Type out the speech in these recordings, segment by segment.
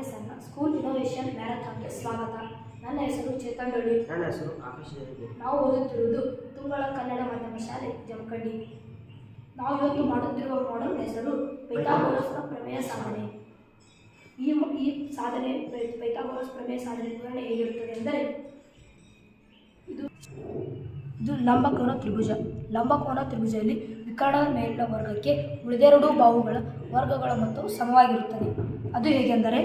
ಸಣ್ಣ school innovation ಮ್ಯಾರಥಾನ್ಗೆ ಸ್ವಾಗತ. ನನ್ನ ಹೆಸರು ಚೇತನ್ ಡೊಳ್ಳಿ. ನನ್ನ ಹೆಸರು ಆಕಾಶ್ ಜಯಂತಿ. ನಾವು ಓದುತ್ತಿರುವುದು ತುಂಬಳ ಕನ್ನಡ ಮಾಧ್ಯಮ ಶಾಲೆ ಜಮಖಂಡಿ. ನಾವು ಇವತ್ತು ಮಾಡುತ್ತಿರುವ ಮಾಡೆಲ್ ಹೆಸರು ಪೈಥಾಗೋರಸ್ನ ಪ್ರಮೇಯ ಸಾಧನೆ. ಈ ಸಾಧನೆ ಪೈಥಾಗೋರಸ್ ಪ್ರಮೇಯ ಸಾಧನೆ ವಿವರಣೆ ಹೇಗಿರುತ್ತದೆ ಎಂದರೆ, ಇದು ಲಂಬಕೋನ ತ್ರಿಭುಜ. ಲಂಬಕೋನ ತ್ರಿಭುಜದಲ್ಲಿ ವಿಕರ್ಣದ ಮೇಲಿನ ವರ್ಗಕ್ಕೆ ಉಳಿದೆರಡು ಬಾಹುಗಳ ವರ್ಗಗಳ ಮೊತ್ತವು ಸಮವಾಗಿರುತ್ತದೆ. ಅದು ಹೇಗೆಂದರೆ,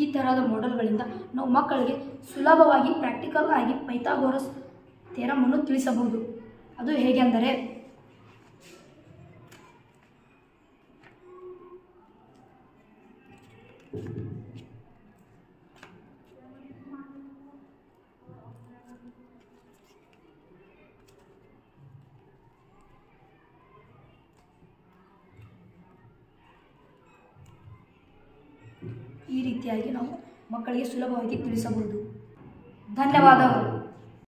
ಈ ತರಹದ ಮಾಡೆಲ್ಗಳಿಂದ ನಾವು ಮಕ್ಕಳಿಗೆ ಸುಲಭವಾಗಿ ಪ್ರಾಕ್ಟಿಕಲ್ ಆಗಿ ಪೈಥಾಗೋರಸ್ ಥಿಯರಮ್ ಅನ್ನು ತಿಳಿಸಬಹುದು. ಅದು ಹೇಗೆಂದರೆ, ಈ ರೀತಿಯಾಗಿ ನಾವು ಮಕ್ಕಳಿಗೆ ಸುಲಭವಾಗಿ ತಿಳಿಸಬಹುದು. ಧನ್ಯವಾದಗಳು.